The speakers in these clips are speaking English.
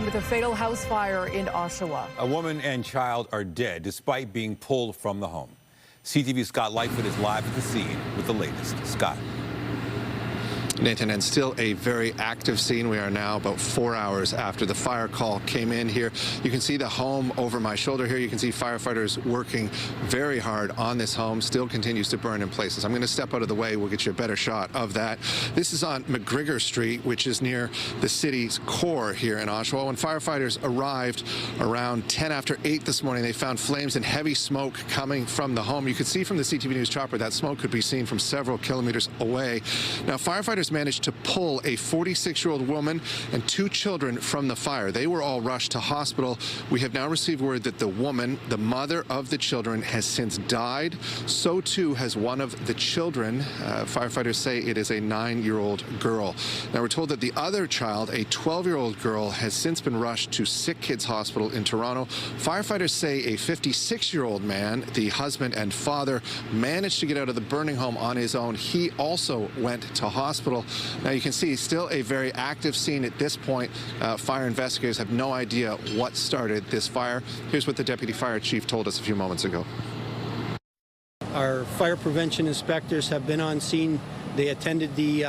with a fatal house fire in Oshawa. A woman and child are dead despite being pulled from the home. CTV's Scott Lightfoot is live at the scene with the latest. Scott. Nathan, and still a very active scene. We are now about 4 hours after the fire call came in here. You can see the home over my shoulder here. You can see firefighters working very hard on this home. Still continues to burn in places. I'm going to step out of the way. We'll get you a better shot of that. This is on McGregor Street, which is near the city's core here in Oshawa. When firefighters arrived around 10 after 8 this morning, they found flames and heavy smoke coming from the home. You could see from the CTV News chopper that smoke could be seen from several kilometers away. Now, firefighters managed to pull a 46-year-old woman and 2 children from the fire. They were all rushed to hospital. We have now received word that the woman, the mother of the children, has since died. So too has one of the children. Firefighters say it is a 9-year-old girl. Now we're told that the other child, a 12-year-old girl, has since been rushed to Sick Kids Hospital in Toronto. Firefighters say a 56-year-old man, the husband and father, managed to get out of the burning home on his own. He also went to hospital. Now you can see still a very active scene at this point. Fire investigators have no idea what started this fire. Here's what the deputy fire chief told us a few moments ago. Our fire prevention inspectors have been on scene. They attended the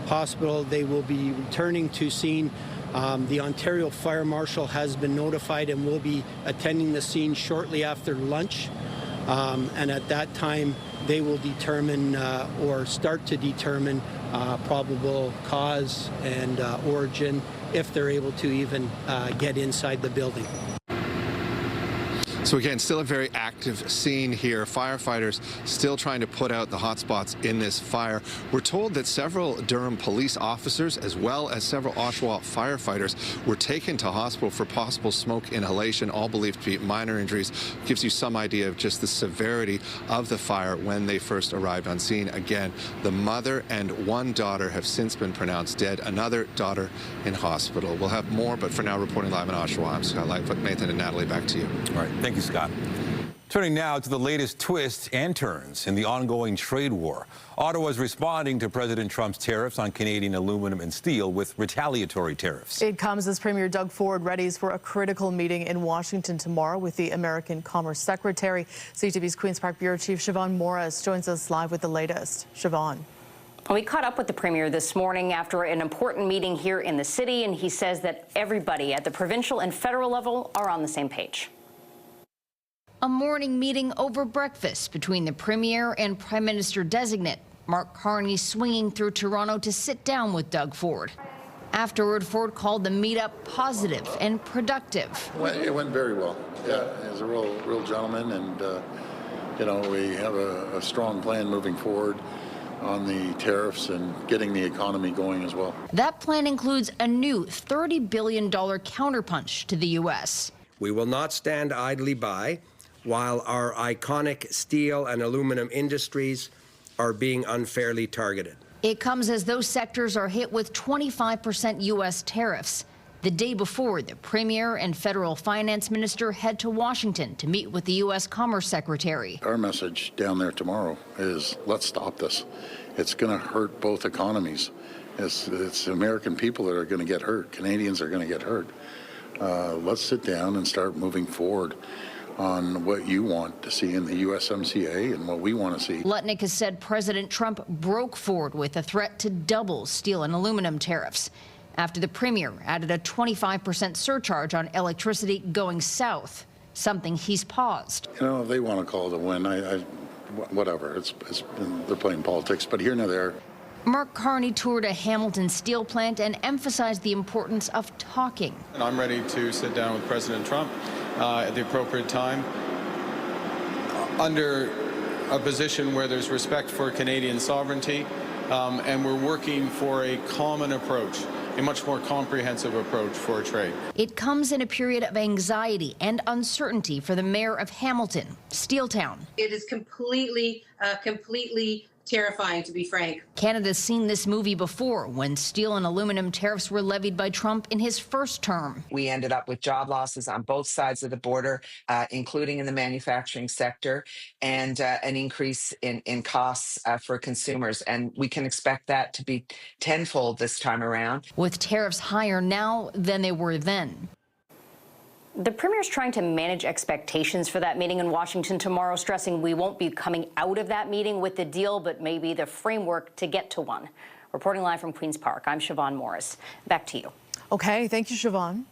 hospital. They will be returning to scene. The Ontario Fire Marshal has been notified and will be attending the scene shortly after lunch. And at that time, they will determine or start to determine probable cause and origin, if they're able to even get inside the building. So again, still a very active scene here. Firefighters still trying to put out the hot spots in this fire. We're told that several Durham police officers, as well as several Oshawa firefighters, were taken to hospital for possible smoke inhalation, all believed to be minor injuries. Gives you some idea of just the severity of the fire when they first arrived on scene. Again, the mother and 1 daughter have since been pronounced dead. Another daughter in hospital. We'll have more, but for now, reporting live in Oshawa, I'm Scott Lightfoot. Nathan and Natalie, back to you. All right. Thank you, Scott. Turning now to the latest twists and turns in the ongoing trade war. Ottawa is responding to President Trump's tariffs on Canadian aluminum and steel with retaliatory tariffs. It comes as Premier Doug Ford readies for a critical meeting in Washington tomorrow with the American Commerce Secretary. CTV's Queen's Park Bureau Chief Siobhan Morris joins us live with the latest. Siobhan. We caught up with the Premier this morning after an important meeting here in the city, and he says that everybody at the provincial and federal level are on the same page. A morning meeting over breakfast between the Premier and Prime Minister-designate. Mark Carney swinging through Toronto to sit down with Doug Ford. Afterward, Ford called the meetup positive and productive. It went very well. Yeah, he's a real gentleman, and you know, we have a strong plan moving forward on the tariffs and getting the economy going as well. That plan includes a new $30 billion counterpunch to the U.S. We will not stand idly by while our iconic steel and aluminum industries are being unfairly targeted. It comes as those sectors are hit with 25% U.S. tariffs. The day before, the Premier and federal finance minister head to Washington to meet with the U.S. Commerce Secretary. Our message down there tomorrow is let's stop this. It's going to hurt both economies. It's American people that are going to get hurt. Canadians are going to get hurt. Let's sit down and start moving forward on what you want to see in the USMCA and what we want to see. Lutnick has said President Trump broke Ford with a threat to double steel and aluminum tariffs after the Premier added a 25% surcharge on electricity going south, something he's paused. You know, if they want to call it a win, whatever. They're playing politics, but here and there. Mark Carney toured a Hamilton steel plant and emphasized the importance of talking. And I'm ready to sit down with President Trump at the appropriate time under a position where there's respect for Canadian sovereignty, and we're working for a common approach, a much more comprehensive approach for trade. It comes in a period of anxiety and uncertainty for the mayor of Hamilton, Steeltown. It is completely terrifying, to be frank. Canada's seen this movie before when steel and aluminum tariffs were levied by Trump in his first term. We ended up with job losses on both sides of the border, including in the manufacturing sector, and an increase in costs for consumers. And we can expect that to be tenfold this time around. With tariffs higher now than they were then. The Premier's trying to manage expectations for that meeting in Washington tomorrow, stressing we won't be coming out of that meeting with the deal, but maybe the framework to get to one. Reporting live from Queen's Park, I'm Siobhan Morris. Back to you. Okay, thank you, Siobhan.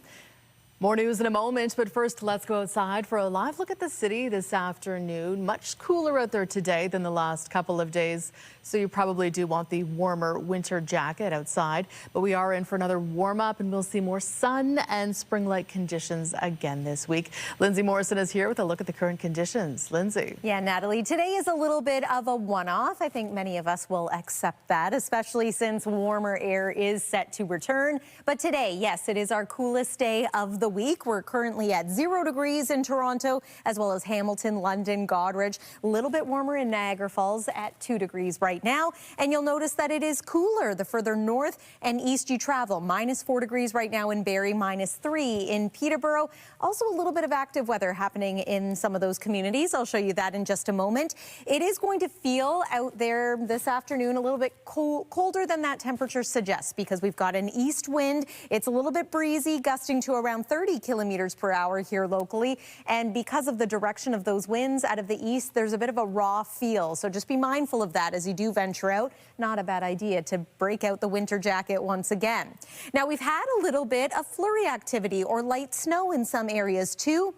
More news in a moment, but first let's go outside for a live look at the city this afternoon. Much cooler out there today than the last couple of days, so you probably do want the warmer winter jacket outside. But we are in for another warm up, and we'll see more sun and spring-like conditions again this week. Lindsay Morrison is here with a look at the current conditions. Lindsay. Yeah, Natalie, today is a little bit of a one-off. I think many of us will accept that, especially since warmer air is set to return. But today, yes, it is our coolest day of the week. We're currently at 0 degrees in Toronto, as well as Hamilton, London, Goderich. A little bit warmer in Niagara Falls at 2 degrees right now. And you'll notice that it is cooler the further north and east you travel. -4 degrees right now in Barrie, -3 in Peterborough. Also a little bit of active weather happening in some of those communities. I'll show you that in just a moment. It is going to feel out there this afternoon a little bit colder than that temperature suggests, because we've got an east wind. It's a little bit breezy, gusting to around 30 kilometers per hour here locally. And because of the direction of those winds out of the east, there's a bit of a raw feel. So just be mindful of that as you do venture out. Not a bad idea to break out the winter jacket once again. Now, we've had a little bit of flurry activity or light snow in some areas too.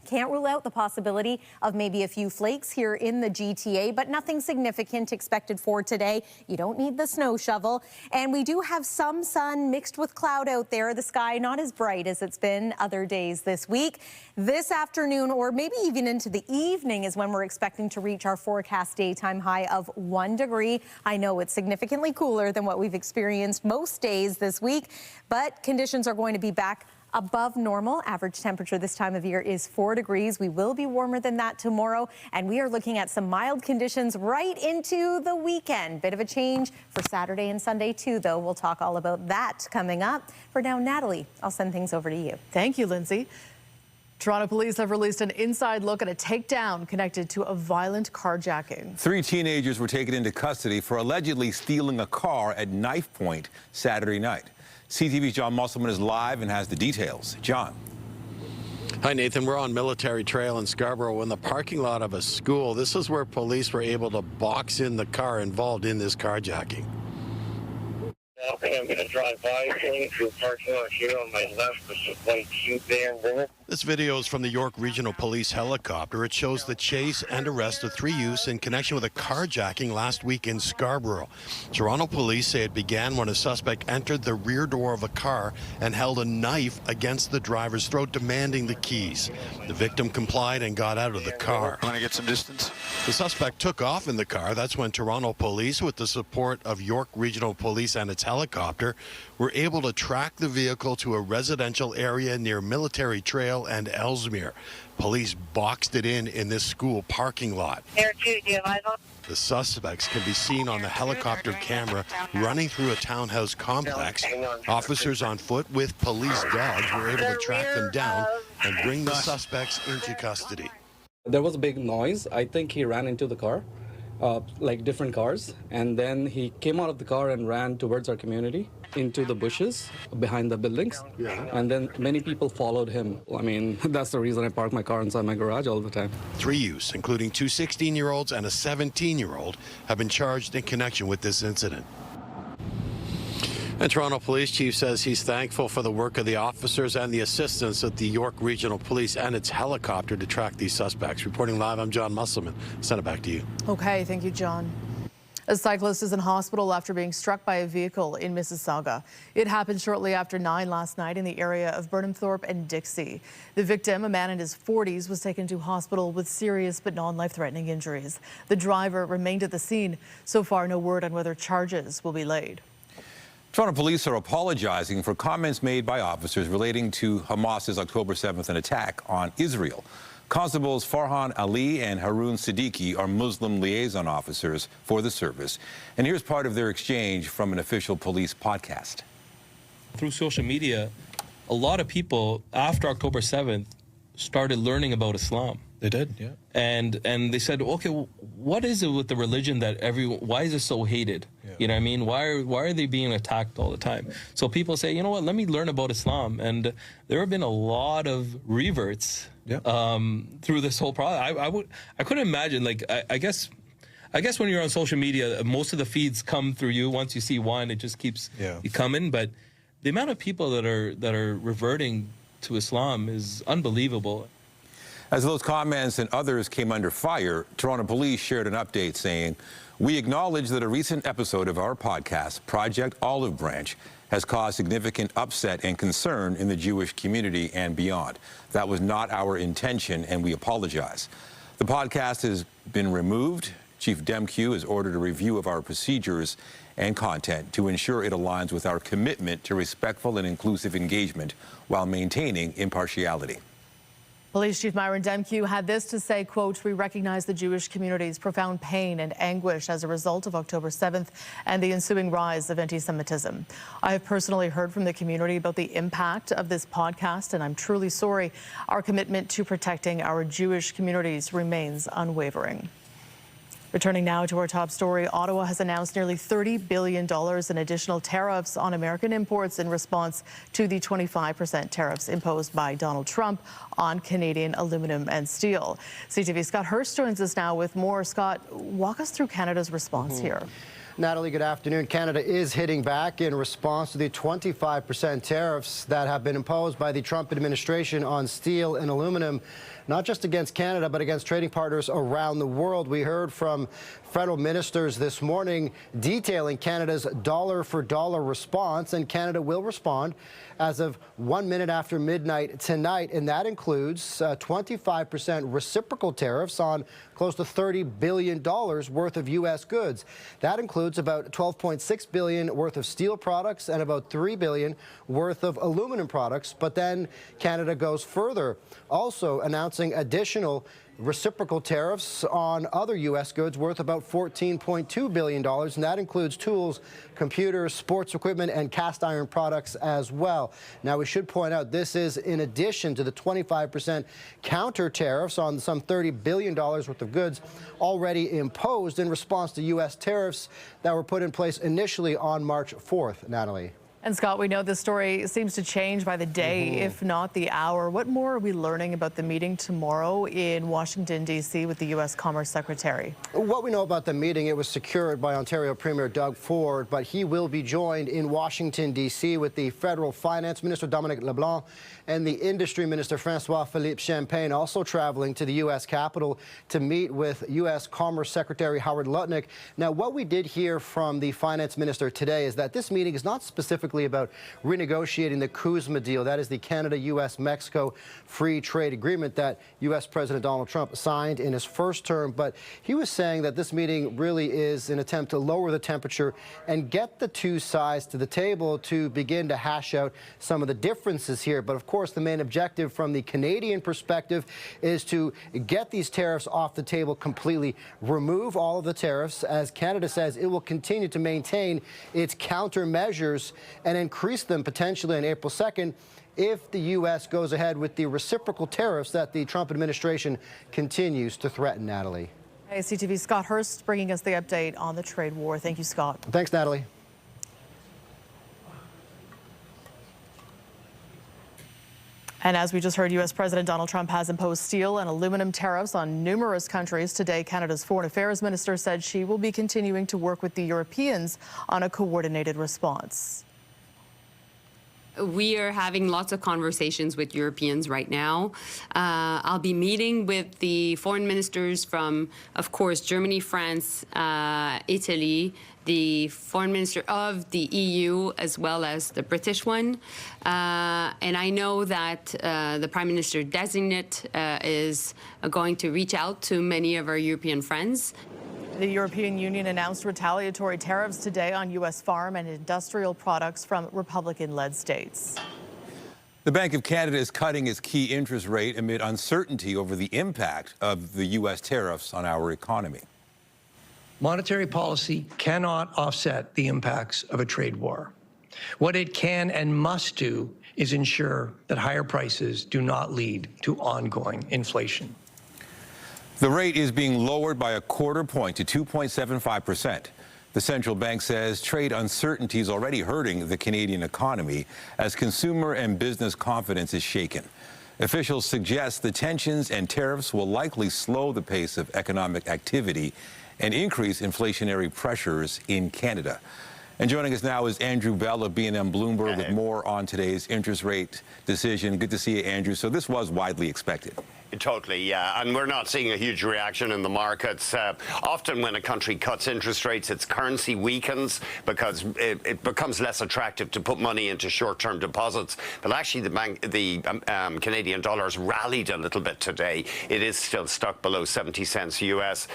Can't rule out the possibility of maybe a few flakes here in the GTA, but nothing significant expected for today. You don't need the snow shovel. And we do have some sun mixed with cloud out there. The sky not as bright as it's been other days this week. This afternoon, or maybe even into the evening, is when we're expecting to reach our forecast daytime high of 1 degree. I know it's significantly cooler than what we've experienced most days this week, but conditions are going to be back above normal. Average temperature this time of year is 4 degrees. We will be warmer than that tomorrow, and we are looking at some mild conditions right into the weekend. Bit of a change for Saturday and Sunday too, though. We'll talk all about that coming up. For now, Natalie, I'll send things over to you. Thank you, Lindsay. Toronto police have released an inside look at a takedown connected to a violent carjacking. 3 teenagers were taken into custody for allegedly stealing a car at knife point Saturday night. CTV's John Musselman is live and has the details. John. Hi, Nathan. We're on Military Trail in Scarborough in the parking lot of a school. This is where police were able to box in the car involved in this carjacking. Okay, I'm going to drive by to a parking lot here on my left. There's a white Jeep there there. This video is from the York Regional Police helicopter. It shows the chase and arrest of 3 youths in connection with a carjacking last week in Scarborough. Toronto police say it began when a suspect entered the rear door of a car and held a knife against the driver's throat, demanding the keys. The victim complied and got out of the car. Want to get some distance? The suspect took off in the car. That's when Toronto police, with the support of York Regional Police and its helicopter, were able to track the vehicle to a residential area near Military Trail and Ellesmere. Police boxed it in this school parking lot. The suspects can be seen on the helicopter camera running through a townhouse complex. Officers on foot with police dogs were able to track them down and bring the suspects into custody. There was a big noise. I think he ran into the car, like different cars, and then he came out of the car and ran towards our community into the bushes behind the buildings. And then many people followed him. I mean, that's the reason I park my car inside my garage all the time. 3 youths, including 2 16-year-olds and a 17-year-old, have been charged in connection with this incident. And Toronto Police Chief says he's thankful for the work of the officers and the assistance of the York Regional Police and its helicopter to track these suspects. Reporting live, I'm John Musselman. Send it back to you. Okay, thank you, John. A cyclist is in hospital after being struck by a vehicle in Mississauga. It happened shortly after 9 last night in the area of Burnhamthorpe and Dixie. The victim, a man in his 40s, was taken to hospital with serious but non-life-threatening injuries. The driver remained at the scene. So far, no word on whether charges will be laid. Toronto police are apologizing for comments made by officers relating to Hamas's October 7th attack on Israel. Constables Farhan Ali and Haroon Siddiqui are Muslim liaison officers for the service. And here's part of their exchange from an official police podcast. Through social media, a lot of people after October 7th started learning about Islam. They did, yeah. And they said, okay, well, what is it with the religion that why is it so hated? Yeah. You know what I mean? Why are they being attacked all the time? So people say, you know what, let me learn about Islam. And there have been a lot of reverts through this whole process. I couldn't imagine, like, I guess when you're on social media, most of the feeds come through you. Once you see one, it just keeps coming. But the amount of people that are reverting to Islam is unbelievable. As those comments and others came under fire, Toronto Police shared an update saying, "We acknowledge that a recent episode of our podcast, Project Olive Branch, has caused significant upset and concern in the Jewish community and beyond. That was not our intention, and we apologize. The podcast has been removed. Chief Demkew has ordered a review of our procedures and content to ensure it aligns with our commitment to respectful and inclusive engagement while maintaining impartiality." Police Chief Myron Demkew had this to say, quote, "We recognize the Jewish community's profound pain and anguish as a result of October 7th and the ensuing rise of anti-Semitism. I have personally heard from the community about the impact of this podcast, and I'm truly sorry. Our commitment to protecting our Jewish communities remains unwavering." Returning now to our top story, Ottawa has announced nearly $30 billion in additional tariffs on American imports in response to the 25% tariffs imposed by Donald Trump on Canadian aluminum and steel. CTV's Scott Hurst joins us now with more. Scott, walk us through Canada's response here. Natalie, good afternoon. Canada is hitting back in response to the 25% tariffs that have been imposed by the Trump administration on steel and aluminum, not just against Canada, but against trading partners around the world. We heard from federal ministers this morning detailing Canada's dollar-for-dollar response, and Canada will respond as of 1 minute after midnight tonight, and that includes 25% reciprocal tariffs on close to $30 billion worth of U.S. goods. That includes about $12.6 billion worth of steel products and about $3 billion worth of aluminum products. But then Canada goes further, also announcing additional reciprocal tariffs on other U.S. goods worth about $14.2 billion, and that includes tools, computers, sports equipment, and cast iron products as well. Now, we should point out this is in addition to the 25% counter tariffs on some $30 billion worth of goods already imposed in response to U.S. tariffs that were put in place initially on March 4th, Natalie. And Scott, we know this story seems to change by the day, if not the hour. What more are we learning about the meeting tomorrow in Washington, D.C. with the U.S. Commerce Secretary? What we know about the meeting, it was secured by Ontario Premier Doug Ford, but he will be joined in Washington, D.C. with the Federal Finance Minister Dominic LeBlanc and the Industry Minister Francois-Philippe Champagne, also traveling to the U.S. Capitol to meet with U.S. Commerce Secretary Howard Lutnick. Now, what we did hear from the Finance Minister today is that this meeting is not specifically about renegotiating the CUSMA deal. That is the Canada-U.S.-Mexico free trade agreement that U.S. President Donald Trump signed in his first term. But he was saying that this meeting really is an attempt to lower the temperature and get the two sides to the table to begin to hash out some of the differences here. But of course, the main objective from the Canadian perspective is to get these tariffs off the table completely, remove all of the tariffs. As Canada says, it will continue to maintain its countermeasures and increase them potentially on April 2nd if the U.S. goes ahead with the reciprocal tariffs that the Trump administration continues to threaten, Natalie. Hey, CTV Scott Hurst bringing us the update on the trade war. Thank you, Scott. Thanks, Natalie. And as we just heard, U.S. President Donald Trump has imposed steel and aluminum tariffs on numerous countries. Today, Canada's Foreign Affairs Minister said she will be continuing to work with the Europeans on a coordinated response. We are having lots of conversations with Europeans right now. I'll be meeting with the foreign ministers from, of course, Germany, France, Italy, the foreign minister of the EU, as well as the British one. And I know that the Prime Minister designate is going to reach out to many of our European friends. The European Union announced retaliatory tariffs today on U.S. farm and industrial products from Republican-led states. The Bank of Canada is cutting its key interest rate amid uncertainty over the impact of the U.S. tariffs on our economy. Monetary policy cannot offset the impacts of a trade war. What it can and must do is ensure that higher prices do not lead to ongoing inflation. The rate is being lowered by a quarter point to 2.75%. The central bank says trade uncertainty is already hurting the Canadian economy as consumer and business confidence is shaken. Officials suggest the tensions and tariffs will likely slow the pace of economic activity and increase inflationary pressures in Canada. And joining us now is Andrew Bell of B&M Bloomberg with more on today's interest rate decision. Good to see you, Andrew. So this was widely expected. Totally, yeah. And we're not seeing a huge reaction in the markets. Often when a country cuts interest rates, its currency weakens because it becomes less attractive to put money into short-term deposits. But actually, the Canadian dollar's rallied a little bit today. It is still stuck below 70 cents US.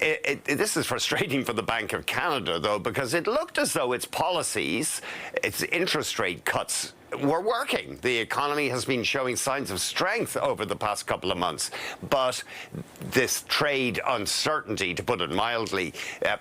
This is frustrating for the Bank of Canada, though, because it looked as though its policies, its interest rate cuts, were working. The economy has been showing signs of strength over the past couple of months, but this trade uncertainty, to put it mildly,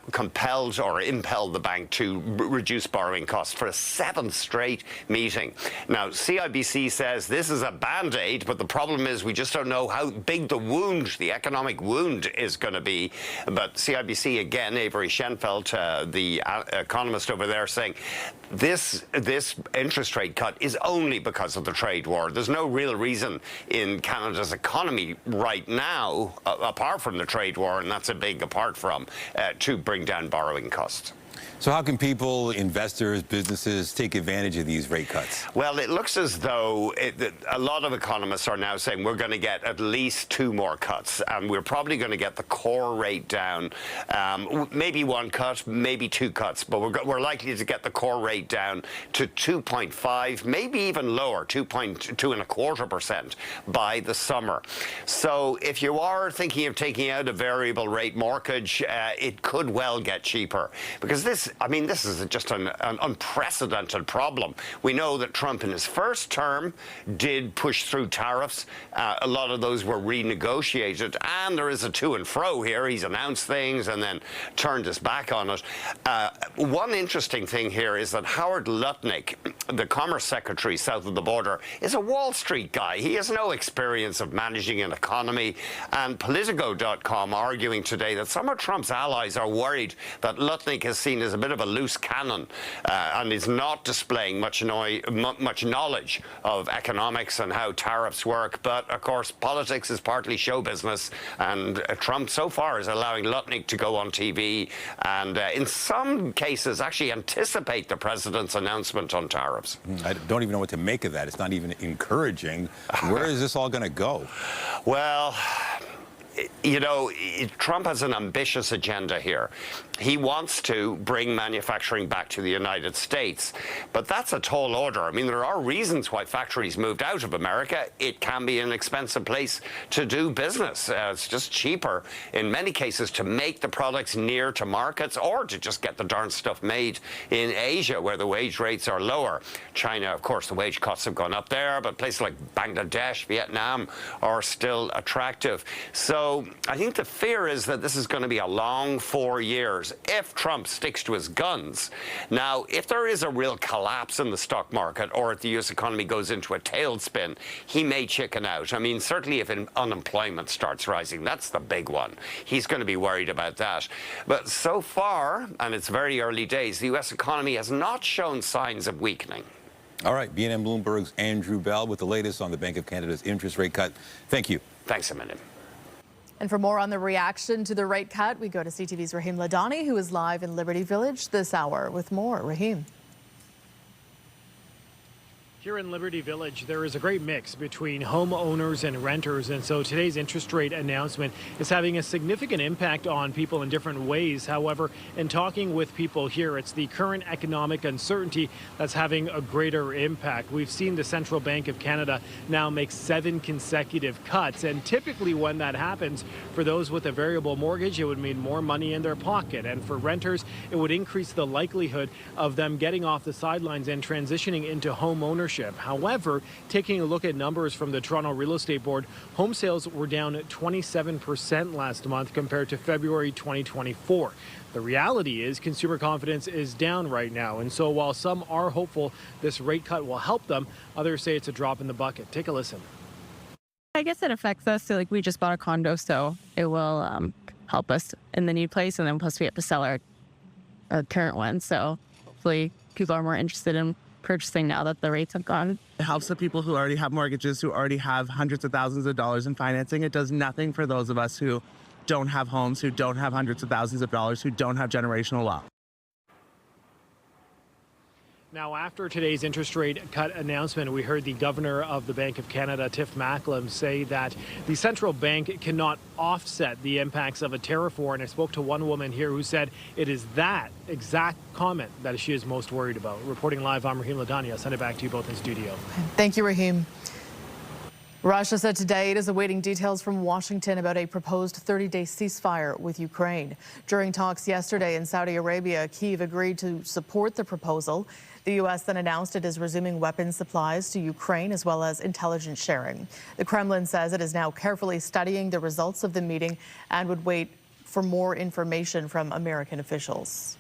compelled or impelled the bank to reduce borrowing costs for a 7th straight meeting. Now, CIBC says this is a band-aid, but the problem is we just don't know how big the wound, the economic wound, is going to be. But CIBC, again, Avery Schenfeld, the economist over there, saying this interest rate cut is only because of the trade war. There's no real reason in Canada's economy right now, apart from the trade war, and that's a big apart from, to bring down borrowing costs. So how can people, investors, businesses take advantage of these rate cuts? Well, it looks as though a lot of economists are now saying we're going to get at least 2 more cuts, and we're probably going to get the core rate down. Maybe 1 cut, maybe 2 cuts, but we're likely to get the core rate down to 2.5, maybe even lower, 2.25% by the summer. So if you are thinking of taking out a variable rate mortgage, it could well get cheaper, because this is just an unprecedented problem. We know that Trump in his first term did push through tariffs. A lot of those were renegotiated, and there is a to and fro here. He's announced things and then turned his back on it. One interesting thing here is that Howard Lutnick, the Commerce Secretary south of the border, is a Wall Street guy. He has no experience of managing an economy, and Politico.com arguing today that some of Trump's allies are worried that Lutnick is seen as a bit of a loose cannon and is not displaying much knowledge of economics and how tariffs work. But of course, politics is partly show business, and Trump so far is allowing Lutnick to go on TV and in some cases actually anticipate the president's announcement on tariffs. I don't even know what to make of that. It's not even encouraging. Where is this all going to go? Well, you know, Trump has an ambitious agenda here. He wants to bring manufacturing back to the United States, but that's a tall order. I mean, there are reasons why factories moved out of America. It can be an expensive place to do business. It's just cheaper in many cases to make the products near to markets or to just get the darn stuff made in Asia where the wage rates are lower. China, of course, the wage costs have gone up there, but places like Bangladesh, Vietnam are still attractive. So I think the fear is that this is going to be a long 4 years if Trump sticks to his guns. Now, if there is a real collapse in the stock market or if the U.S. economy goes into a tailspin, he may chicken out. I mean, certainly if unemployment starts rising, that's the big one. He's going to be worried about that. But so far, and it's very early days, the U.S. economy has not shown signs of weakening. All right, B&M Bloomberg's Andrew Bell with the latest on the Bank of Canada's interest rate cut. Thank you. Thanks a minute. And for more on the reaction to the rate cut, we go to CTV's Raheem Ladani, who is live in Liberty Village this hour with more. Raheem. Here in Liberty Village, there is a great mix between homeowners and renters, and so today's interest rate announcement is having a significant impact on people in different ways. However, in talking with people here, it's the current economic uncertainty that's having a greater impact. We've seen the Central Bank of Canada now make 7 consecutive cuts, and typically when that happens, for those with a variable mortgage, it would mean more money in their pocket, and for renters, it would increase the likelihood of them getting off the sidelines and transitioning into home ownership. ownership. However, taking a look at numbers from the Toronto Real Estate Board, home sales were down 27% last month compared to February 2024. The reality is consumer confidence is down right now. And so while some are hopeful this rate cut will help them, others say it's a drop in the bucket. Take a listen. I guess it affects us. So, we just bought a condo, so it will help us in the new place. And then plus we have to sell our current one. So hopefully people are more interested in purchasing now that the rates have gone. It helps the people who already have mortgages, who already have hundreds of thousands of dollars in financing. It does nothing for those of us who don't have homes, who don't have hundreds of thousands of dollars, who don't have generational wealth. Now, after today's interest rate cut announcement, we heard the governor of the Bank of Canada, Tiff Macklem, say that the central bank cannot offset the impacts of a tariff war. And I spoke to one woman here who said it is that exact comment that she is most worried about. Reporting live, I'm Raheem Ladani. I'll send it back to you both in studio. Thank you, Raheem. Russia said today it is awaiting details from Washington about a proposed 30-day ceasefire with Ukraine. During talks yesterday in Saudi Arabia, Kyiv agreed to support the proposal. The U.S. then announced it is resuming weapons supplies to Ukraine as well as intelligence sharing. The Kremlin says it is now carefully studying the results of the meeting and would wait for more information from American officials.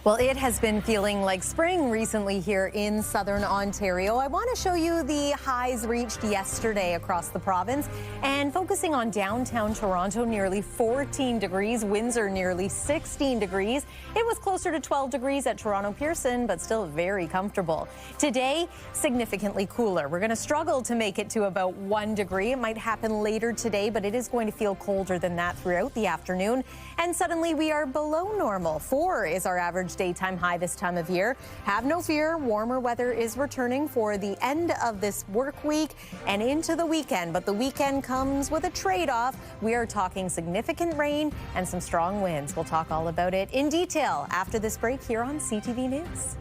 Well, it has been feeling like spring recently here in southern Ontario. I want to show you the highs reached yesterday across the province, and focusing on downtown Toronto, nearly 14 degrees, Windsor nearly 16 degrees. It was closer to 12 degrees at Toronto Pearson, but still very comfortable. Today, significantly cooler. We're going to struggle to make it to about 1 degree. It might happen later today, but it is going to feel colder than that throughout the afternoon. And suddenly we are below normal. 4 is our average daytime high this time of year. Have no fear, warmer weather is returning for the end of this work week and into the weekend, but the weekend comes with a trade-off. We are talking significant rain and some strong winds. We'll talk all about it in detail after this break here on CTV News.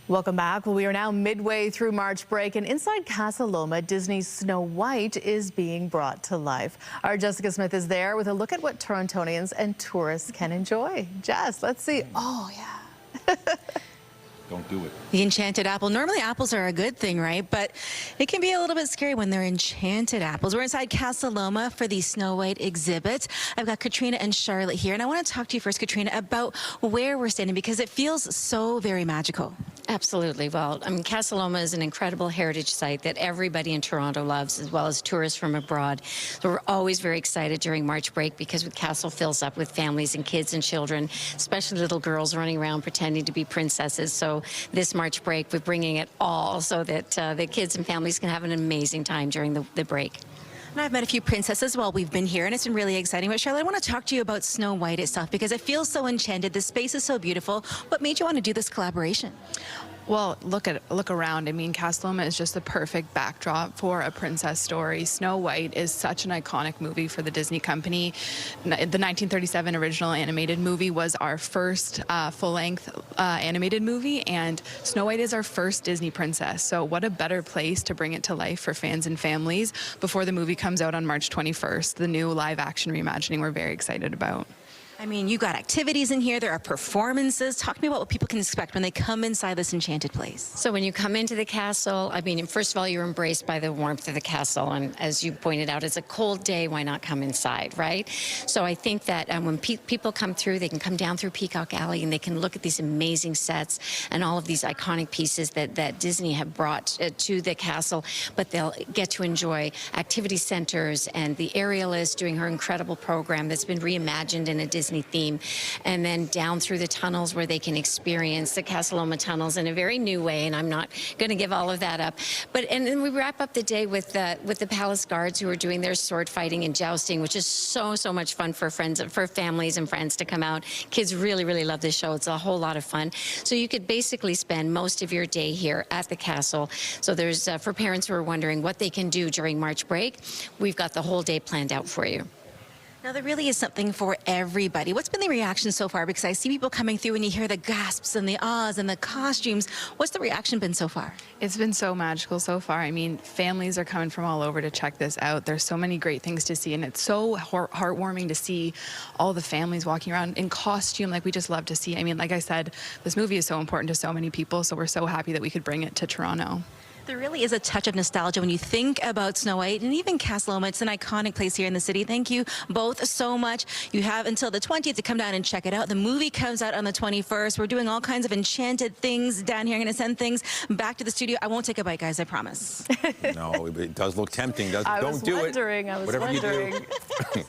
Welcome back. Well, we are now midway through March break, and inside Casa Loma, Disney's Snow White is being brought to life. Our Jessica Smith is there with a look at what Torontonians and tourists can enjoy. Jess, let's see. Oh, yeah. Don't do it. The enchanted apple. Normally apples are a good thing, right? But it can be a little bit scary when they're enchanted apples. We're inside Casa Loma for the Snow White exhibit. I've got Katrina and Charlotte here, and I want to talk to you first, Katrina, about where we're standing because it feels so very magical. Absolutely. Well, I mean, Casa Loma is an incredible heritage site that everybody in Toronto loves, as well as tourists from abroad. So we're always very excited during March break because the castle fills up with families and kids and children, especially little girls running around pretending to be princesses. So this March break, we're bringing it all so that the kids and families can have an amazing time during the break. And I've met a few princesses while we've been here, and it's been really exciting. But Charlotte, I want to talk to you about Snow White itself because it feels so enchanted. The space is so beautiful. What made you want to do this collaboration? Well, look around. I mean, Casa Loma is just the perfect backdrop for a princess story. Snow White is such an iconic movie for the Disney company. The 1937 original animated movie was our first full-length animated movie, and Snow White is our first Disney princess. So what a better place to bring it to life for fans and families before the movie comes out on March 21st, the new live-action reimagining we're very excited about. I mean, you got activities in here. There are performances. Talk to me about what people can expect when they come inside this enchanted place. So when you come into the castle, I mean, first of all, you're embraced by the warmth of the castle. And as you pointed out, it's a cold day. Why not come inside, right? So I think that when people come through, they can come down through Peacock Alley and they can look at these amazing sets and all of these iconic pieces that Disney have brought to the castle. But they'll get to enjoy activity centers, and the Ariel is doing her incredible program that's been reimagined in a Disney theme, and then down through the tunnels where they can experience the Casa Loma tunnels in a very new way, and I'm not going to give all of that up. And then we wrap up the day with the palace guards who are doing their sword fighting and jousting, which is so much fun for families and friends to come out. Kids really love this show. It's a whole lot of fun. So you could basically spend most of your day here at the castle. So there's for parents who are wondering what they can do during March break, we've got the whole day planned out for you. Now, there really is something for everybody. What's been the reaction so far? Because I see people coming through and you hear the gasps and the ahs and the costumes. What's the reaction been so far? It's been so magical so far. I mean, families are coming from all over to check this out. There's so many great things to see, and it's so heartwarming to see all the families walking around in costume like we just love to see. I mean, like I said, this movie is so important to so many people, so we're so happy that we could bring it to Toronto. There really is a touch of nostalgia when you think about Snow White and even Casa Loma. It's an iconic place here in the city. Thank you both so much. You have until the 20th to come down and check it out. The movie comes out on the 21st. We're doing all kinds of enchanted things down here. I'm going to send things back to the studio. I won't take a bite, guys, I promise. No, it does look tempting, doesn't it? Don't do it. I was Whatever wondering. you do.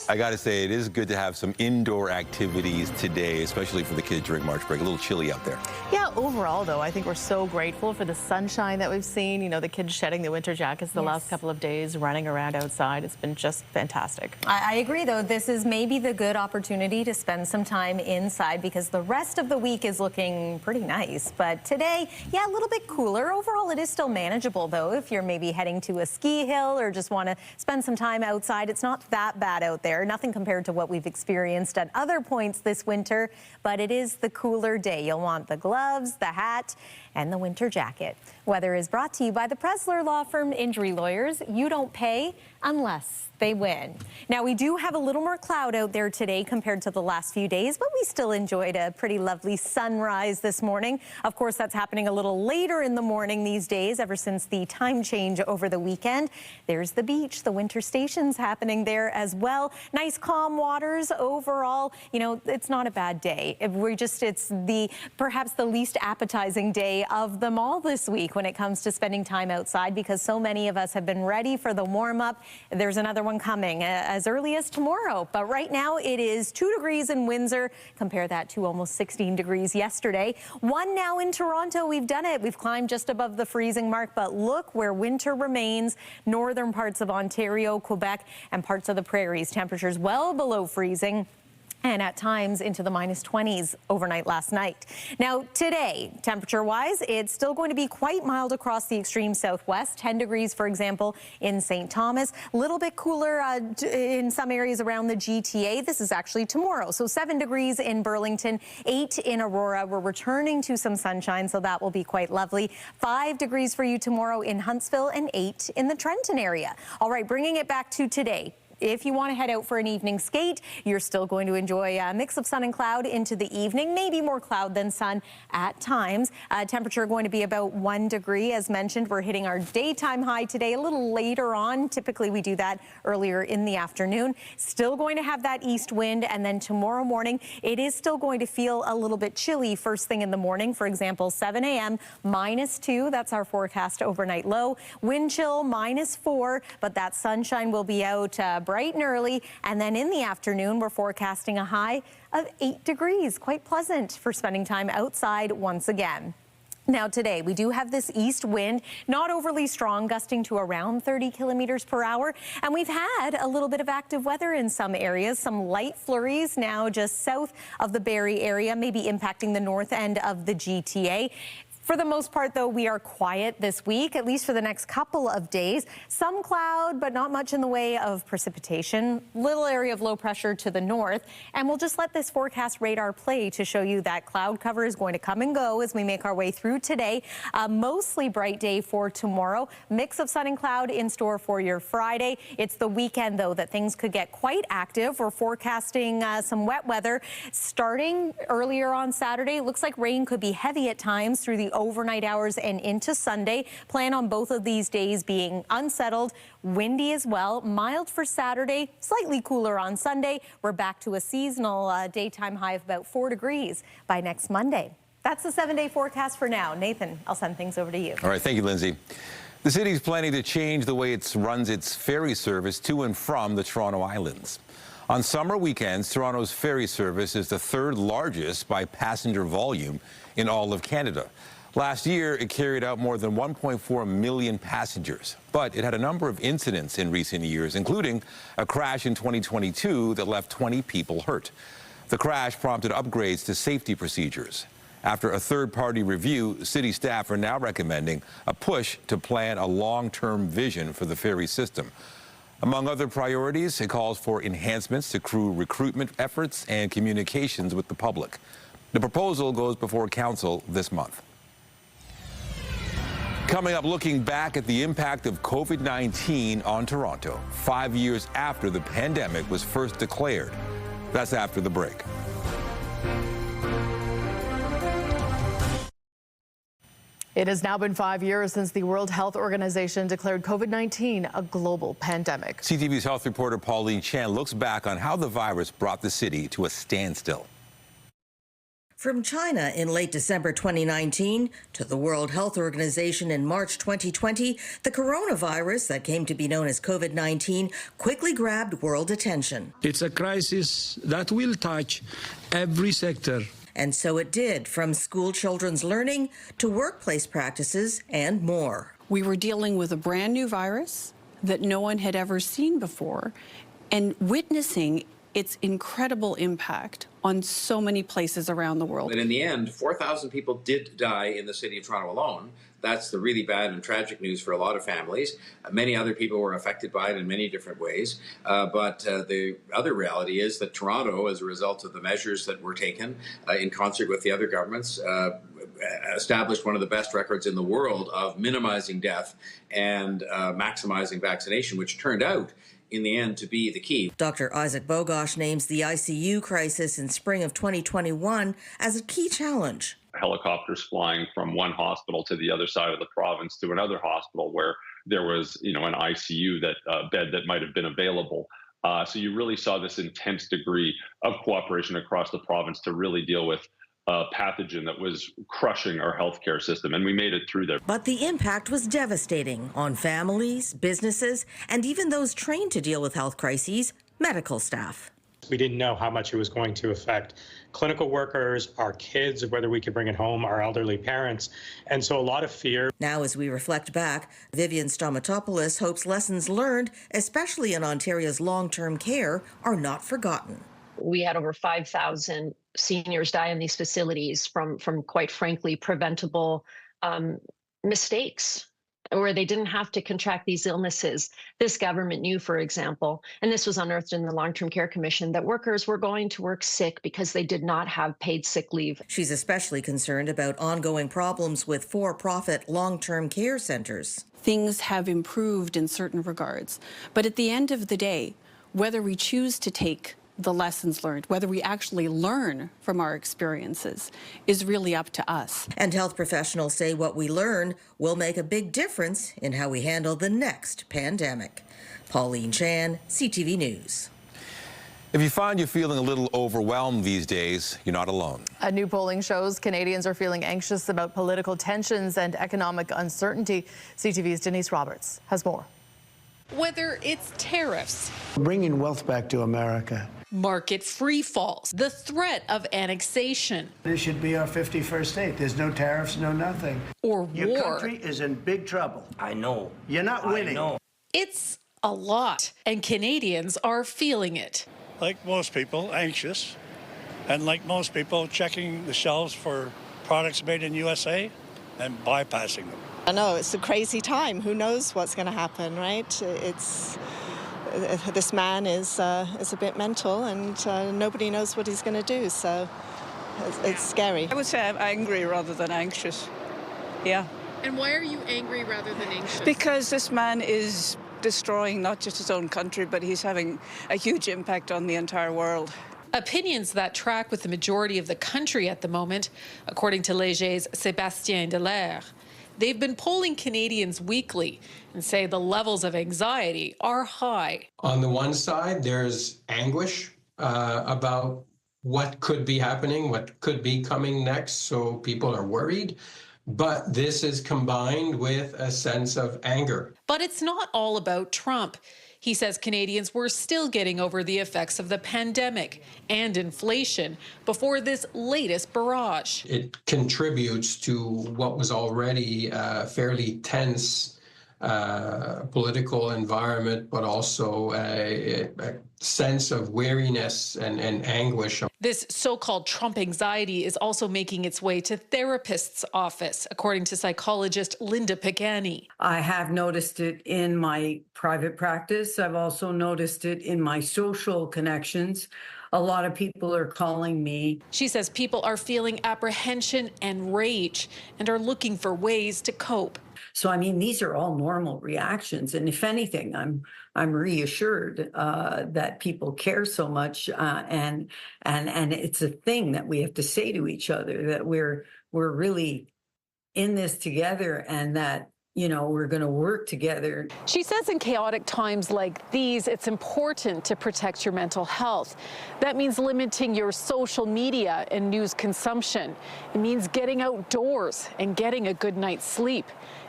I got to say, it is good to have some indoor activities today, especially for the kids during March break. A little chilly out there. Yeah, overall, though, I think we're so grateful for the sunshine that we've seen. You know, the kids shedding the winter jackets the last couple of days, running around outside. It's been just fantastic. I agree, though. This is maybe the good opportunity to spend some time inside because the rest of the week is looking pretty nice. But today, yeah, a little bit cooler. Overall, it is still manageable, though. If you're maybe heading to a ski hill or just want to spend some time outside, it's not that bad out there. Nothing compared to what we've experienced at other points this winter, but it is the cooler day. You'll want the gloves, the hat, and the winter jacket. Weather is brought to you by the Pressler Law Firm Injury Lawyers. You don't pay unless they win. Now, we do have a little more cloud out there today compared to the last few days, but we still enjoyed a pretty lovely sunrise this morning. Of course, that's happening a little later in the morning these days, ever since the time change over the weekend. There's the beach. The winter station's happening there as well. Nice calm waters overall. You know, it's not a bad day. It's perhaps the least appetizing day of them all this week when it comes to spending time outside, because so many of us have been ready for the warm up. There's another one coming as early as tomorrow. But right now it is 2 degrees in Windsor. Compare that to almost 16 degrees yesterday. 1 now in Toronto. We've done it. We've climbed just above the freezing mark. But look where winter remains. Northern parts of Ontario, Quebec, and parts of the prairies. Temperatures well below freezing, and at times into the -20s overnight last night. Now, today, temperature-wise, it's still going to be quite mild across the extreme southwest. 10 degrees, for example, in St. Thomas. A little bit cooler in some areas around the GTA. This is actually tomorrow. So 7 degrees in Burlington, 8 in Aurora. We're returning to some sunshine, so that will be quite lovely. 5 degrees for you tomorrow in Huntsville and 8 in the Trenton area. All right, bringing it back to today. If you want to head out for an evening skate, you're still going to enjoy a mix of sun and cloud into the evening, maybe more cloud than sun at times. Temperature going to be about 1 degree. As mentioned, we're hitting our daytime high today a little later on. Typically, we do that earlier in the afternoon. Still going to have that east wind, and then tomorrow morning, it is still going to feel a little bit chilly first thing in the morning. For example, 7 a.m., -2. That's our forecast overnight low. Wind chill, -4, but that sunshine will be out bright and early, and then in the afternoon we're forecasting a high of 8 degrees. Quite pleasant for spending time outside once again. Now today, we do have this east wind, not overly strong, gusting to around 30 kilometers per hour. And we've had a little bit of active weather in some areas, some light flurries now just south of the Barrie area, maybe impacting the north end of the GTA. For the most part, though, we are quiet this week, at least for the next couple of days. Some cloud, but not much in the way of precipitation. Little area of low pressure to the north. And we'll just let this forecast radar play to show you that cloud cover is going to come and go as we make our way through today. A mostly bright day for tomorrow. Mix of sun and cloud in store for your Friday. It's the weekend, though, that things could get quite active. We're forecasting some wet weather starting earlier on Saturday. It looks like rain could be heavy at times through the overnight hours and into Sunday. Plan on both of these days being unsettled, windy as well. Mild for Saturday, slightly cooler on Sunday. We're back to a seasonal daytime high of about 4 degrees by next Monday. That's the 7-day forecast for now. Nathan, I'll send things over to you. All right, thank you, Lindsay. The city's planning to change the way it runs its ferry service to and from the Toronto Islands. On summer weekends, Toronto's ferry service is the 3rd largest by passenger volume in all of Canada. Last year, it carried out more than 1.4 million passengers, but it had a number of incidents in recent years, including a crash in 2022 that left 20 people hurt. The crash prompted upgrades to safety procedures. After a third-party review, city staff are now recommending a push to plan a long-term vision for the ferry system. Among other priorities, it calls for enhancements to crew recruitment efforts and communications with the public. The proposal goes before council this month. Coming up, looking back at the impact of COVID-19 on Toronto, 5 years after the pandemic was first declared. That's after the break. It has now been 5 years since the World Health Organization declared COVID-19 a global pandemic. CTV's health reporter Pauline Chan looks back on how the virus brought the city to a standstill. From China in late December 2019 to the World Health Organization in March 2020, the coronavirus that came to be known as COVID-19 quickly grabbed world attention. It's a crisis that will touch every sector. And so it did, from school children's learning to workplace practices and more. We were dealing with a brand new virus that no one had ever seen before, and witnessing its incredible impact on so many places around the world. And in the end, 4,000 people did die in the city of Toronto alone. That's the really bad and tragic news for a lot of families. Many other people were affected by it in many different ways. But the other reality is that Toronto, as a result of the measures that were taken in concert with the other governments, established one of the best records in the world of minimizing death and maximizing vaccination, which turned out in the end to be the key. Dr. Isaac Bogosh names the ICU crisis in spring of 2021 as a key challenge. Helicopters flying from one hospital to the other side of the province to another hospital where there was, an ICU bed that might have been available. So you really saw this intense degree of cooperation across the province to really deal with a pathogen that was crushing our healthcare system, and we made it through there. But the impact was devastating on families, businesses, and even those trained to deal with health crises, medical staff. We didn't know how much it was going to affect clinical workers, our kids, whether we could bring it home, our elderly parents, and so a lot of fear. Now, as we reflect back, Vivian Stomatopoulos hopes lessons learned, especially in Ontario's long-term care, are not forgotten. We had over 5,000 seniors die in these facilities from quite frankly, preventable mistakes where they didn't have to contract these illnesses. This government knew, for example, and this was unearthed in the Long-Term Care Commission, that workers were going to work sick because they did not have paid sick leave. She's especially concerned about ongoing problems with for-profit long-term care centers. Things have improved in certain regards, but at the end of the day, whether we choose to take the lessons learned, whether we actually learn from our experiences, is really up to us. And health professionals say what we learn will make a big difference in how we handle the next pandemic. Pauline Chan, CTV News. If you find you're feeling a little overwhelmed these days, you're not alone. A new polling shows Canadians are feeling anxious about political tensions and economic uncertainty. CTV's Denise Roberts has more. Whether it's tariffs, bringing wealth back to America, market free falls, the threat of annexation. This should be our 51st state. There's no tariffs, no nothing. Or Your war. country is in big trouble. I know. You're not winning. I know. It's a lot, and Canadians are feeling it. Like most people, anxious, and like most people, checking the shelves for products made in USA and bypassing them. I know, it's a crazy time. Who knows what's going to happen, right? This man is a bit mental, and nobody knows what he's going to do, so it's scary. I would say I'm angry rather than anxious. Yeah. And why are you angry rather than anxious? Because this man is destroying not just his own country, but he's having a huge impact on the entire world. Opinions that track with the majority of the country at the moment, according to Léger's Sébastien Dallaire. They've been polling Canadians weekly and say the levels of anxiety are high. On the one side, there's anguish about what could be happening, what could be coming next, so people are worried. But this is combined with a sense of anger. But it's not all about Trump. He says Canadians were still getting over the effects of the pandemic and inflation before this latest barrage. It contributes to what was already a fairly tense political environment, but also a sense of weariness and anguish. This so-called Trump anxiety is also making its way to therapists' office, according to psychologist Linda Pagani. I have noticed it in my private practice. I've also noticed it in my social connections. A lot of people are calling me. She says people are feeling apprehension and rage and are looking for ways to cope. So, I mean, these are all normal reactions. And if anything, I'm reassured that people care so much, and it's a thing that we have to say to each other, that we're really in this together, and that, you know, we're going to work together. She says in chaotic times like these, it's important to protect your mental health. That means limiting your social media and news consumption. It means getting outdoors and getting a good night's sleep.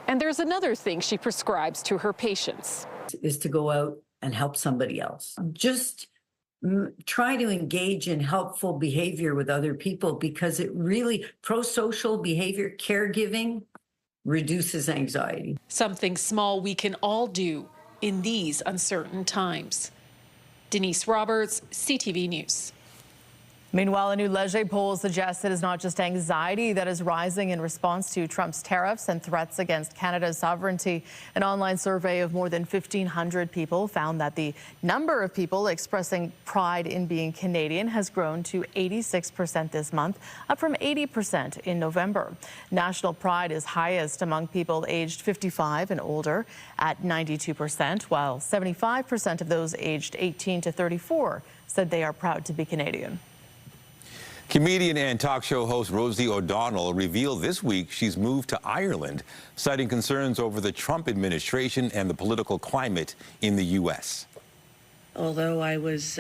And there's another thing she prescribes to her patients. Is to go out and help somebody else. Just try to engage in helpful behavior with other people, because it really, pro-social behavior, caregiving, reduces anxiety. Something small we can all do in these uncertain times. Denise Roberts, CTV News. Meanwhile, a new Leger poll suggests it is not just anxiety that is rising in response to Trump's tariffs and threats against Canada's sovereignty. An online survey of more than 1,500 people found that the number of people expressing pride in being Canadian has grown to 86% this month, up from 80% in November. National pride is highest among people aged 55 and older at 92%, while 75% of those aged 18 to 34 said they are proud to be Canadian. Comedian and talk show host Rosie O'Donnell revealed this week she's moved to Ireland, citing concerns over the Trump administration and the political climate in the U.S. Although I was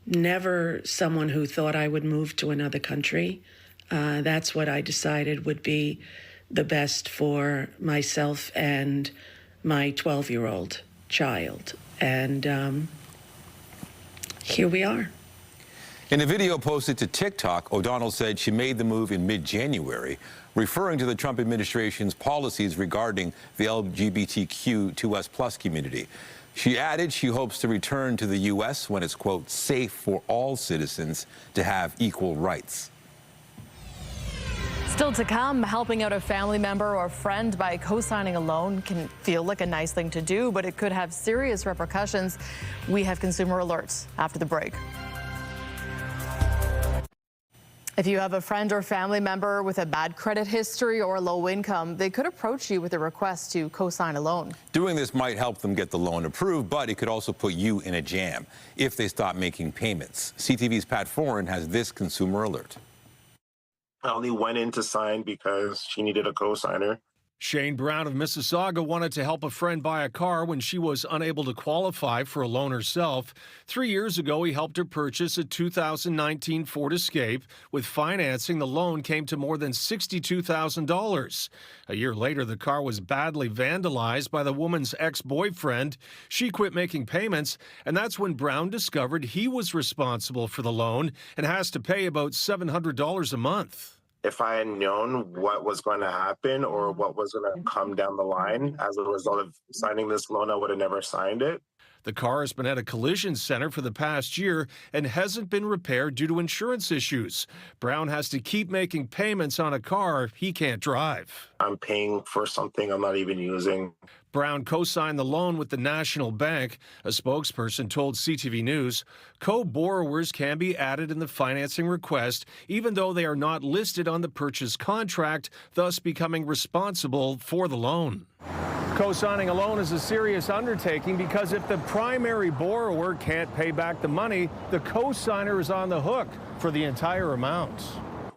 never someone who thought I would move to another country, that's what I decided would be the best for myself and my 12-year-old child. And here we are. In a video posted to TikTok, O'Donnell said she made the move in mid-January, referring to the Trump administration's policies regarding the LGBTQ2S+ community. She added she hopes to return to the U.S. when it's, quote, safe for all citizens to have equal rights. Still to come, helping out a family member or friend by co-signing a loan can feel like a nice thing to do, but it could have serious repercussions. We have consumer alerts after the break. If you have a friend or family member with a bad credit history or low income, they could approach you with a request to co-sign a loan. Doing this might help them get the loan approved, but it could also put you in a jam if they stop making payments. CTV's Pat Foran has this consumer alert. I only went in to sign because she needed a co-signer. Shane Brown of Mississauga wanted to help a friend buy a car when she was unable to qualify for a loan herself. 3 years ago, he helped her purchase a 2019 Ford Escape. With financing, the loan came to more than $62,000. A year later, the car was badly vandalized by the woman's ex-boyfriend. She quit making payments, and that's when Brown discovered he was responsible for the loan and has to pay about $700 a month. If I had known what was going to happen or what was going to come down the line as a result of signing this loan, I would have never signed it. The car has been at a collision center for the past year and hasn't been repaired due to insurance issues. Brown has to keep making payments on a car he can't drive. I'm paying for something I'm not even using. Brown co-signed the loan with the National Bank. A spokesperson told CTV News co-borrowers can be added in the financing request even though they are not listed on the purchase contract, thus becoming responsible for the loan. Co-signing a loan is a serious undertaking because if the primary borrower can't pay back the money, the co-signer is on the hook for the entire amount.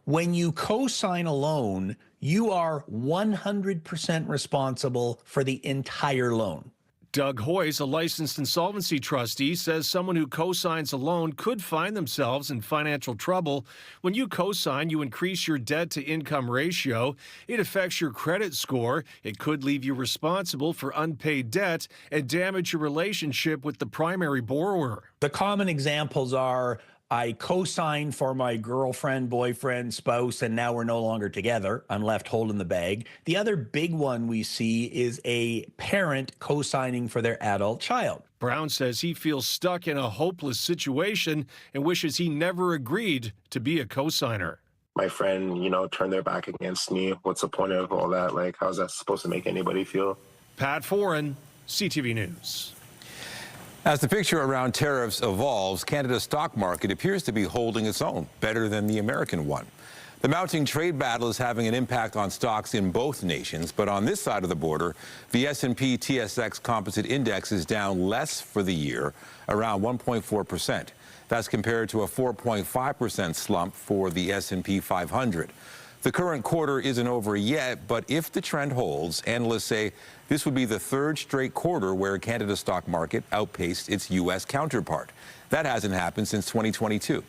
When you co-sign a loan, you are 100% responsible for the entire loan. Doug Hoyes, a licensed insolvency trustee, says someone who co-signs a loan could find themselves in financial trouble. When you co-sign, you increase your debt-to-income ratio. It affects your credit score. It could leave you responsible for unpaid debt and damage your relationship with the primary borrower. The common examples are I co-signed for my girlfriend, boyfriend, spouse, and now we're no longer together. I'm left holding the bag. The other big one we see is a parent co-signing for their adult child. Brown says he feels stuck in a hopeless situation and wishes he never agreed to be a co-signer. My friend, turned their back against me. What's the point of all that? Like, how's that supposed to make anybody feel? Pat Foran, CTV News. As the picture around tariffs evolves, Canada's stock market appears to be holding its own, better than the American one. The mounting trade battle is having an impact on stocks in both nations, but on this side of the border, the S&P TSX Composite Index is down less for the year, around 1.4%. That's compared to a 4.5% slump for the S&P 500. The current quarter isn't over yet, but if the trend holds, analysts say this would be the third straight quarter where Canada's stock market outpaced its U.S. counterpart. That hasn't happened since 2022.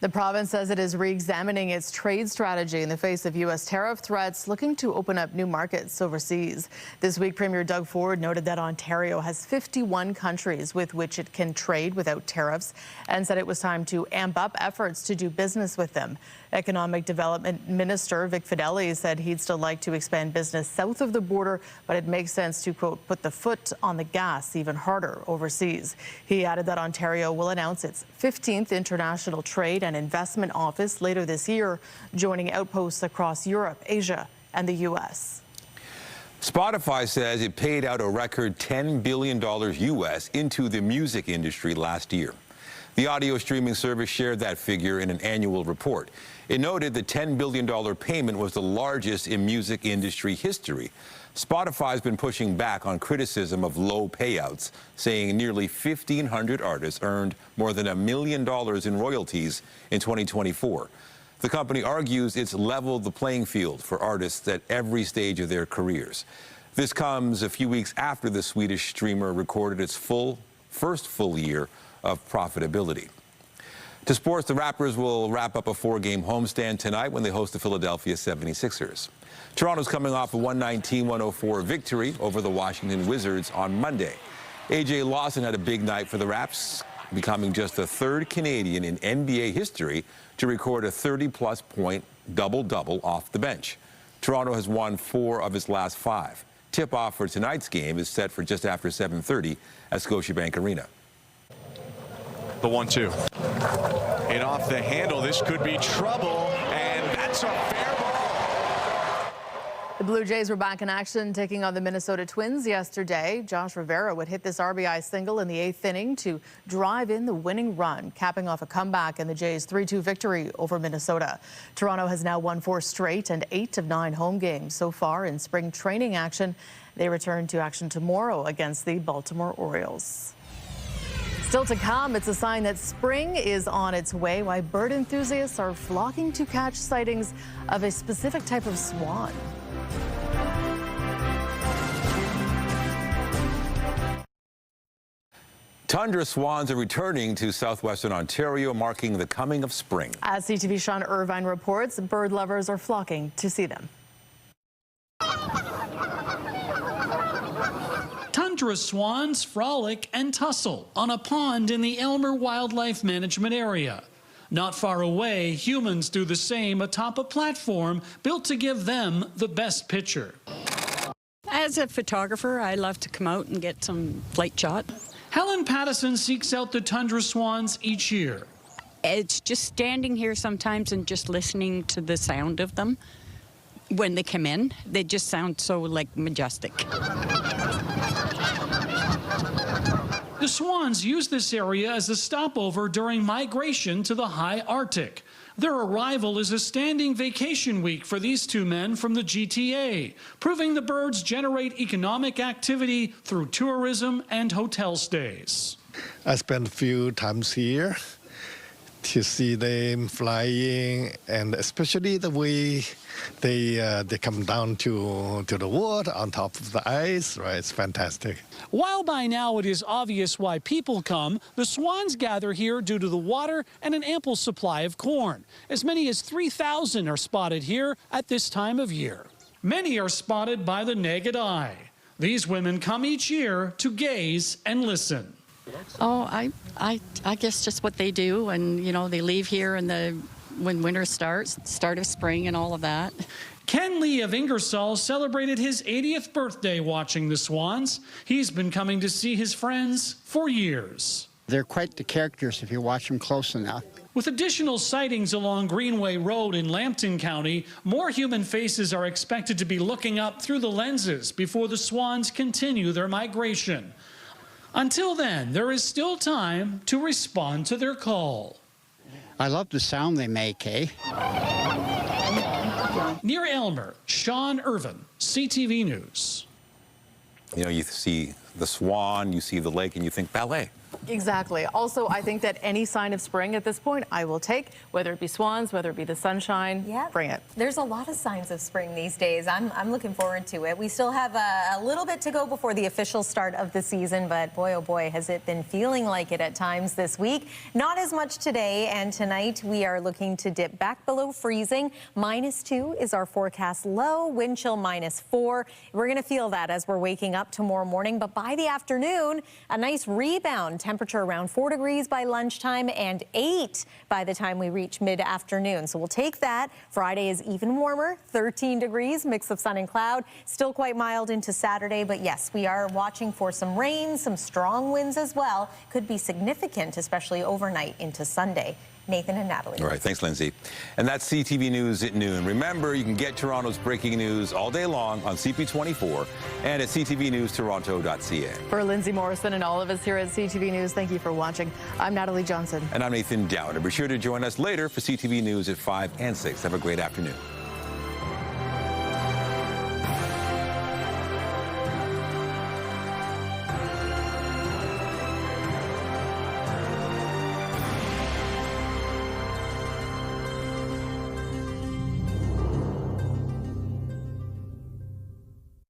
The province says it is re-examining its trade strategy in the face of U.S. tariff threats, looking to open up new markets overseas. This week, Premier Doug Ford noted that Ontario has 51 countries with which it can trade without tariffs and said it was time to amp up efforts to do business with them. Economic Development Minister Vic Fedeli said he'd still like to expand business south of the border, but it makes sense to, quote, put the foot on the gas even harder overseas. He added that Ontario will announce its 15th International Trade and Investment Office later this year, joining outposts across Europe, Asia, and the U.S. Spotify says it paid out a record $10 billion U.S. into the music industry last year. The audio streaming service shared that figure in an annual report. It noted the $10 billion payment was the largest in music industry history. Spotify's been pushing back on criticism of low payouts, saying nearly 1,500 artists earned more than $1 million in royalties in 2024. The company argues it's leveled the playing field for artists at every stage of their careers. This comes a few weeks after the Swedish streamer recorded its first full year of profitability. To sports, the Raptors will wrap up a 4-game homestand tonight when they host the Philadelphia 76ers. Toronto's coming off a 119-104 victory over the Washington Wizards on Monday. A.J. Lawson had a big night for the Raps, becoming just the third Canadian in NBA history to record a 30-plus point double-double off the bench. Toronto has won 4 of its last 5. Tip-off for tonight's game is set for just after 7:30 at Scotiabank Arena. The 1-2. And off the handle, this could be trouble, and that's a fair ball. The Blue Jays were back in action, taking on the Minnesota Twins yesterday. Josh Rivera would hit this RBI single in the 8th inning to drive in the winning run, capping off a comeback in the Jays' 3-2 victory over Minnesota. Toronto has now won 4 straight and 8 of 9 home games so far in spring training action. They return to action tomorrow against the Baltimore Orioles. Still to come, it's a sign that spring is on its way, why bird enthusiasts are flocking to catch sightings of a specific type of swan. Tundra swans are returning to southwestern Ontario, marking the coming of spring. As CTV Sean Irvine reports, bird lovers are flocking to see them. Tundra swans frolic and tussle on a pond in the Elmer Wildlife Management Area. Not far away, humans do the same atop a platform built to give them the best picture. As a photographer, I love to come out and get some flight shot. Helen Pattison seeks out the tundra swans each year. It's just standing here sometimes and just listening to the sound of them. When they come in, they just sound so majestic. The swans use this area as a stopover during migration to the high Arctic. Their arrival is a standing vacation week for these 2 men from the GTA, proving the birds generate economic activity through tourism and hotel stays. I spent a few times here to see them flying, and especially the way they come down to the water on top of the ice, right? It's fantastic. While by now it is obvious why people come, the swans gather here due to the water and an ample supply of corn. As many as 3,000 are spotted here at this time of year. Many are spotted by the naked eye. These women come each year to gaze and listen. Oh, I guess just what they do, and you know, they leave here when winter starts, start of spring and all of that. Ken Lee of Ingersoll celebrated his 80th birthday watching the swans. He's been coming to see his friends for years. They're quite the characters if you watch them close enough. With additional sightings along Greenway Road in Lambton County, more human faces are expected to be looking up through the lenses before the swans continue their migration. Until then, there is still time to respond to their call. I love the sound they make, eh? Near Elmer, Sean Irvin, CTV News. You know, you see the swan, you see the lake, and you think ballet. Exactly. Also, I think that any sign of spring at this point, I will take, whether it be swans, whether it be the sunshine, bring it. There's a lot of signs of spring these days. I'm looking forward to it. We still have a little bit to go before the official start of the season, but boy, oh boy, has it been feeling like it at times this week. Not as much today, and tonight we are looking to dip back below freezing. -2 is our forecast low, wind chill -4. We're going to feel that as we're waking up tomorrow morning, but by the afternoon, a nice rebound. Temperature around 4 degrees by lunchtime and 8 by the time we reach mid-afternoon. So we'll take that. Friday is even warmer, 13 degrees, mix of sun and cloud. Still quite mild into Saturday, but yes, we are watching for some rain, some strong winds as well. Could be significant, especially overnight into Sunday. Nathan and Natalie. All right, thanks, Lindsay. And that's CTV News at noon. Remember, you can get Toronto's breaking news all day long on CP24 and at ctvnewstoronto.ca. For Lindsay Morrison and all of us here at CTV News, thank you for watching. I'm Natalie Johnson. And I'm Nathan Dowd. And be sure to join us later for CTV News at 5 and 6. Have a great afternoon.